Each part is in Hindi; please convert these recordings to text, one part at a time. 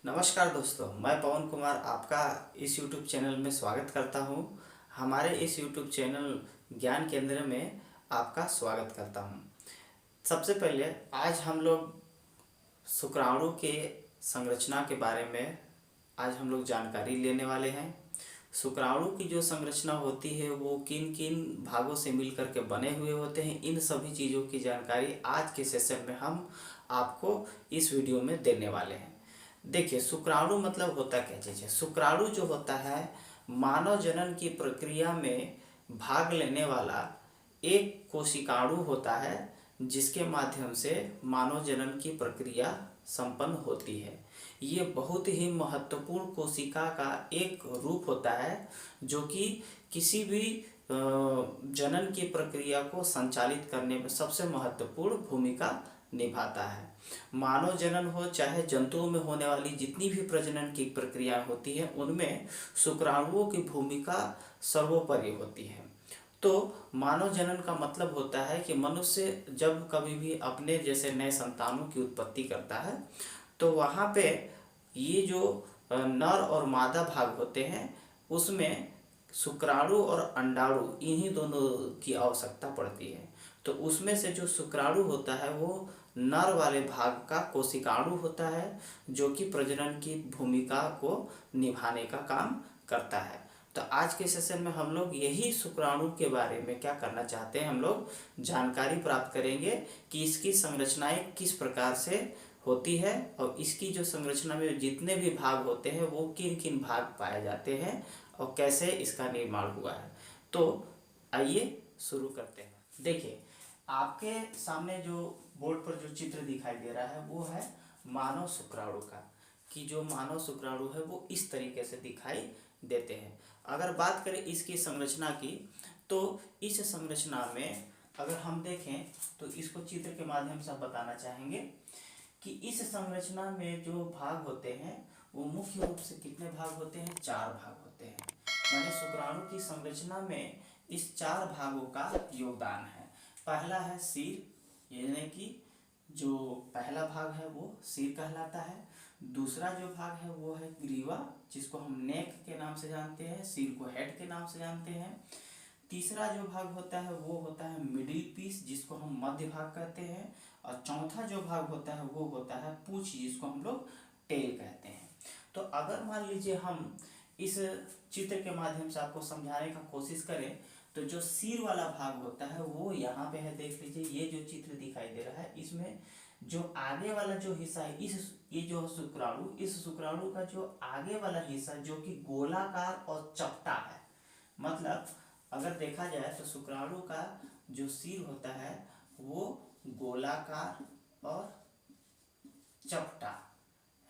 नमस्कार दोस्तों, मैं पवन कुमार आपका इस YouTube चैनल में स्वागत करता हूं। हमारे इस YouTube चैनल ज्ञान केंद्र में आपका स्वागत करता हूं। सबसे पहले आज हम लोग शुक्राणु के संरचना के बारे में आज हम लोग जानकारी लेने वाले हैं। शुक्राणु की जो संरचना होती है वो किन किन भागों से मिलकर के बने हुए होते हैं, इन सभी चीज़ों की जानकारी आज के सेशन में हम आपको इस वीडियो में देने वाले हैं। देखिए, शुक्राणु मतलब होता क्या चीज़ है। शुक्राणु जो होता है मानव जनन की प्रक्रिया में भाग लेने वाला एक कोशिकाणु होता है, जिसके माध्यम से मानव जनन की प्रक्रिया संपन्न होती है। ये बहुत ही महत्वपूर्ण कोशिका का एक रूप होता है जो कि किसी भी जनन की प्रक्रिया को संचालित करने में सबसे महत्वपूर्ण भूमिका निभाता है। मानव जनन हो चाहे जंतुओं में होने वाली जितनी भी प्रजनन की प्रक्रिया होती है, उनमें शुक्राणुओं की भूमिका सर्वोपरि होती है। तो मानव जनन का मतलब होता है कि मनुष्य जब कभी भी अपने जैसे नए संतानों की उत्पत्ति करता है तो वहाँ पे ये जो नर और मादा भाग होते हैं उसमें शुक्राणु और अंडाणु इन्हीं दोनों की आवश्यकता पड़ती है। तो उसमें से जो शुक्राणु होता है वो नर वाले भाग का कोशिकाणु होता है, जो कि प्रजनन की भूमिका को निभाने का काम करता है। तो आज के सेशन में हम लोग यही शुक्राणु के बारे में क्या करना चाहते हैं, हम लोग जानकारी प्राप्त करेंगे कि इसकी संरचनाएं किस प्रकार से होती है और इसकी जो संरचना में जितने भी भाग होते हैं वो किन किन भाग पाए जाते हैं और कैसे इसका निर्माण हुआ है। तो आइए शुरू करते हैं। देखिए, आपके सामने जो बोर्ड पर जो चित्र दिखाई दे रहा है वो है मानव शुक्राणु का, कि जो मानव शुक्राणु है वो इस तरीके से दिखाई देते हैं। अगर बात करें इसकी संरचना की, तो इस संरचना में अगर हम देखें तो इसको चित्र के माध्यम से बताना चाहेंगे कि इस संरचना में जो भाग होते हैं वो मुख्य रूप से कितने भाग होते हैं, 4 भाग होते हैं। माने शुक्राणु की संरचना में इस 4 भागों का योगदान है। पहला है सिर, यानी कि जो पहला भाग है वो सिर कहलाता है। दूसरा जो भाग है वो है ग्रीवा, जिसको हम नेक के नाम से जानते हैं, सिर को हेड के नाम से जानते हैं। तीसरा जो भाग होता है वो होता है मिडिल पीस, जिसको हम मध्य भाग कहते हैं। और चौथा जो भाग होता है वो होता है पूंछ, जिसको हम लोग टेल कहते हैं। तो अगर मान लीजिए हम इस चित्र के माध्यम से आपको समझाने का कोशिश करें तो जो सिर वाला भाग होता है वो यहाँ पे है। देख लीजिए, ये जो चित्र दिखाई दे रहा है इसमें जो आगे वाला जो हिस्सा है, ये जो शुक्राणु, इस शुक्राणु का जो आगे वाला हिस्सा जो कि गोलाकार और चपटा है। मतलब अगर देखा जाए तो शुक्राणु का जो सिर होता है वो गोलाकार और चपटा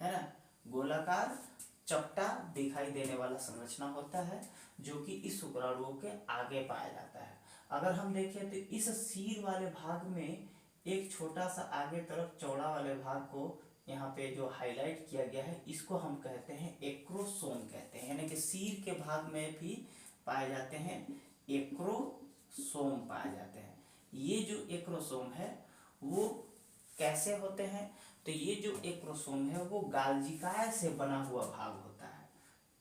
है ना, गोलाकार चपटा दिखाई देने वाला संरचना होता है जो कि इस शुक्राणुओं के आगे पाया जाता है। अगर हम देखें तो इस सिर वाले भाग में एक छोटा सा आगे तरफ चौड़ा वाले भाग को यहाँ पे जो हाईलाइट किया गया है, इसको हम कहते हैं एक्रोसोम कहते हैं। यानी कि सिर के भाग में भी पाए जाते हैं एक्रोसोम पाए जाते हैं। ये जो एक्रोसोम है वो कैसे होते हैं, तो ये जो एक्रोसोम है वो गालजिकाय से बना हुआ भाग होता है।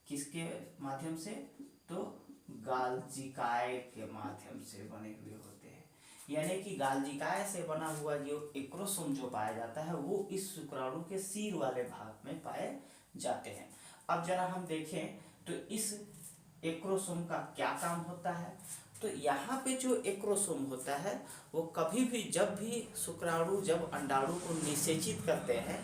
किसके माध्यम से, तो गालजिकाय के माध्यम से बने हुए होते हैं। यानी कि गालजिकाय से बना हुआ जो एक्रोसोम जो पाया जाता है वो इस शुक्राणु के सिर वाले भाग में पाए जाते हैं। अब जरा हम देखें तो इस एक्रोसोम का क्या काम होता है। तो यहाँ पे जो एक्रोसोम होता है वो कभी भी जब भी शुक्राणु जब अंडाणु को निषेचित करते हैं,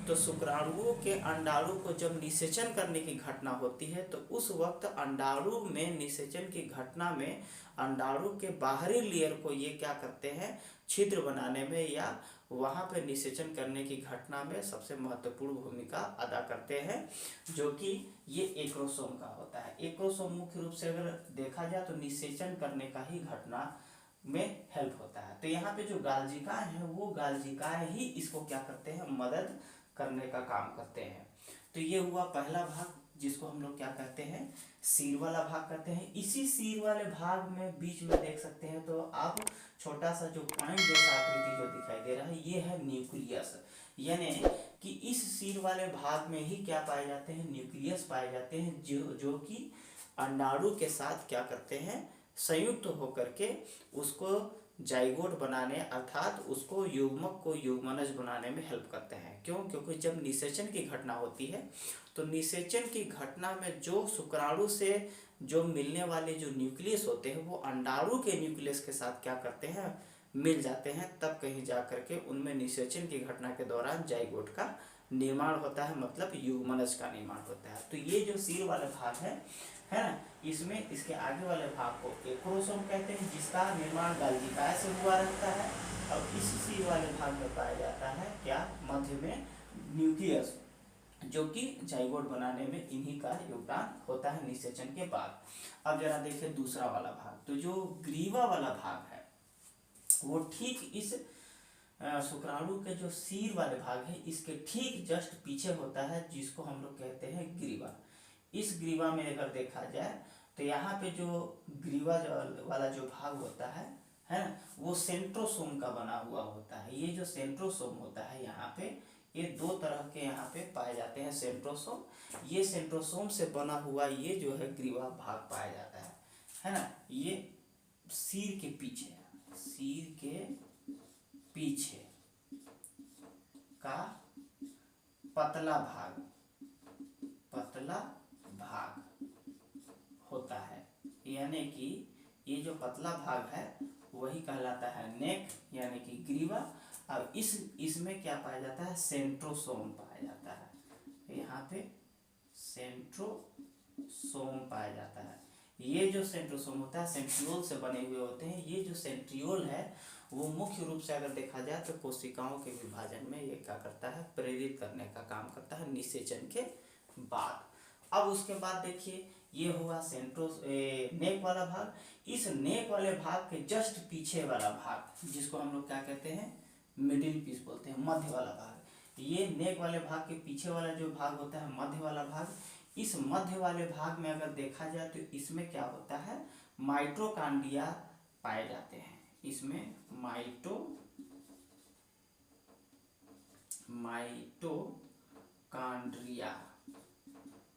तो शुक्राणुओं के अंडाणु को जब निषेचन करने की घटना होती है तो उस वक्त अंडाणु में निषेचन की घटना में अंडाणु के बाहरी लेयर को ये क्या करते हैं, छिद्र बनाने में या वहाँ पे निषेचन करने की घटना में सबसे महत्वपूर्ण भूमिका अदा करते हैं, जो कि ये एक्रोसोम का होता है। एक्रोसोम मुख्य रूप से अगर देखा जाए तो निषेचन करने का ही घटना में हेल्प होता है। तो यहाँ पे जो गालजिकाएं हैं वो गालजिकाएं ही इसको क्या करते हैं, मदद करने का काम करते हैं। तो ये हुआ पहला भाग जिसको हम लोग क्या कहते हैं, सिर वाला भाग कहते हैं। इसी सिर वाले भाग में बीच में देख सकते हैं, तो आप छोटा सा जो पॉइंट जैसा आकृति जो दिखाई दे रहा है, ये है न्यूक्लियस। यानी कि इस सिर वाले भाग में ही क्या पाए जाते हैं, न्यूक्लियस पाए जाते हैं, जो कि अंडाणु के साथ क्या करते हैं, संयुक्त होकर के उसको जाइगोट बनाने अर्थात उसको युग्मक को युग्मनज बनाने में हेल्प करते हैं। क्यों? क्योंकि जब निषेचन की घटना होती है तो निषेचन की घटना में जो शुक्राणु से जो मिलने वाले जो न्यूक्लियस होते हैं वो अंडाणु के न्यूक्लियस के साथ क्या करते हैं, मिल जाते हैं, तब कहीं जा करके उनमें निषेचन की घटना के दौरान जाइगोट का निर्माण होता है, मतलब युग्मनज का निर्माण होता है। तो ये जो सिर वाला भाग है ना, इसमें इसके आगे वाले भाग को एक्रोसोम कहते हैं, जिसका निर्माण गाल्जिकाय से हुआ रहता है। और इस सिर वाले भाग में पाया जाता है क्या, मध्य में न्यूक्लियस, जो कि जाइगोट बनाने में इन्हीं का योगदान होता है निषेचन के बाद। अब जरा देखिए दूसरा वाला भाग, तो जो ग्रीवा वाला भाग है वो ठीक इस शुक्राणु के जो सिर वाले भाग है इसके ठीक जस्ट पीछे होता है, जिसको हम लोग कहते हैं ग्रीवा। इस ग्रीवा में अगर देखा जाए तो यहाँ पे जो ग्रीवा वाला जो भाग होता है ना, वो सेंट्रोसोम का बना हुआ होता है। ये जो सेंट्रोसोम होता है यहाँ पे, ये दो तरह के यहाँ पे पाए जाते हैं सेंट्रोसोम। ये सेंट्रोसोम से बना हुआ ये जो है ग्रीवा भाग पाया जाता है ना। ये सिर के पीछे, सिर के पीछे का पतला भाग, पतला भाग होता है। यानी कि ये जो पतला भाग है वही कहलाता है नेक, यानी कि ग्रीवा। अब इसमें क्या पाया जाता है, सेंट्रोसोम पाया जाता है। यहाँ पे सेंट्रोसोम पाया जाता है। ये जो सेंट्रोसोम होता है सेंट्रियोल से बने हुए होते हैं। ये जो सेंट्रियोल है वो मुख्य रूप से अगर देखा जाए तो कोशिकाओं के विभाजन में ये क्या करता है, प्रेरित करने का काम करता है निषेचन के बाद। अब उसके बाद देखिए ये हुआ नेक वाला भाग। इस नेक वाले भाग के जस्ट पीछे वाला भाग, जिसको हम लोग क्या कहते हैं, मिडिल पीस बोलते हैं, मध्य वाला भाग। ये नेक वाले भाग के पीछे वाला जो भाग होता है मध्य वाला भाग, इस मध्य वाले भाग में अगर देखा जाए तो इसमें क्या होता है, माइटोकॉन्ड्रिया पाए जाते हैं। इसमें माइटोकॉन्ड्रिया,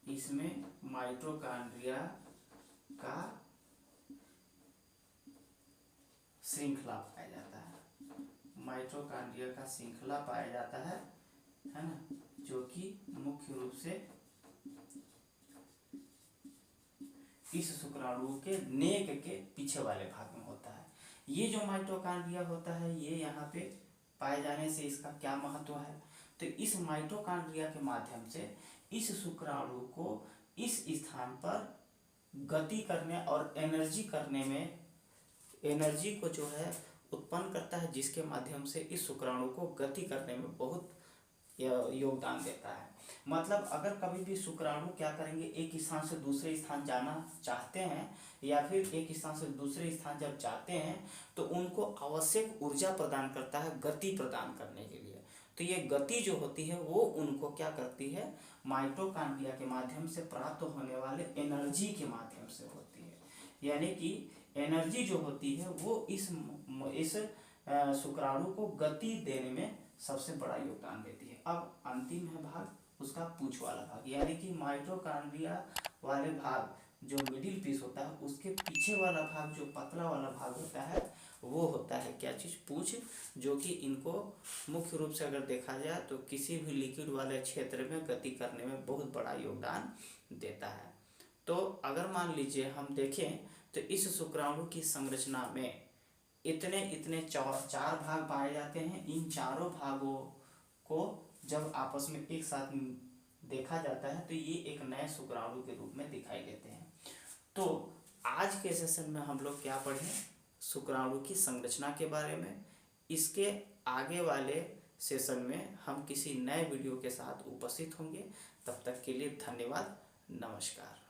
इसमें माइटोकॉन्ड्रिया का श्रृंखला पाया जाता है। माइटोकॉन्ड्रिया का श्रृंखला पाया जाता है ना, जो कि मुख्य रूप से इस शुक्राणु के नेक के पीछे वाले भाग में होता है। ये जो माइटोकॉन्ड्रिया होता है ये यहाँ पे पाए जाने से इसका क्या महत्व है, तो इस माइटोकॉन्ड्रिया के माध्यम से इस शुक्राणु को इस स्थान पर गति करने और एनर्जी करने में, एनर्जी को जो है उत्पन्न करता है, जिसके माध्यम से इस शुक्राणु को गति करने में बहुत योगदान देता है। मतलब अगर कभी भी शुक्राणु क्या करेंगे, एक स्थान से दूसरे स्थान जाना चाहते हैं या फिर एक स्थान से दूसरे स्थान जब जाते हैं तो उनको आवश्यक ऊर्जा प्रदान करता है गति प्रदान करने के लिए। तो ये गति जो होती है वो उनको क्या करती है, माइटोकॉन्ड्रिया के माध्यम से प्राप्त होने वाले एनर्जी के माध्यम से होती है। यानी कि एनर्जी जो होती है वो इस शुक्राणु को गति देने में सबसे बड़ा योगदान देती है। अब अंतिम है भाग उसका पूंछ वाला भाग, यानी कि माइटोकॉन्ड्रिया वाले भाग जो मिडिल पीस होता है उसके पीछे वाला भाग जो पतला वाला भाग होता है वो होता है क्या चीज़, पूंछ, जो कि इनको मुख्य रूप से अगर देखा जाए तो किसी भी लिक्विड वाले क्षेत्र में गति करने में बहुत बड़ा योगदान देता है। तो अगर मान लीजिए हम देखें तो इस शुक्राणु की संरचना में इतने चार भाग पाए जाते हैं। इन चारों भागों को जब आपस में एक साथ देखा जाता है तो ये एक नए शुक्राणु के रूप में दिखाई देते हैं। तो आज के सेशन में हम लोग क्या पढ़ें, शुक्राणु की संरचना के बारे में। इसके आगे वाले सेशन में हम किसी नए वीडियो के साथ उपस्थित होंगे। तब तक के लिए धन्यवाद, नमस्कार।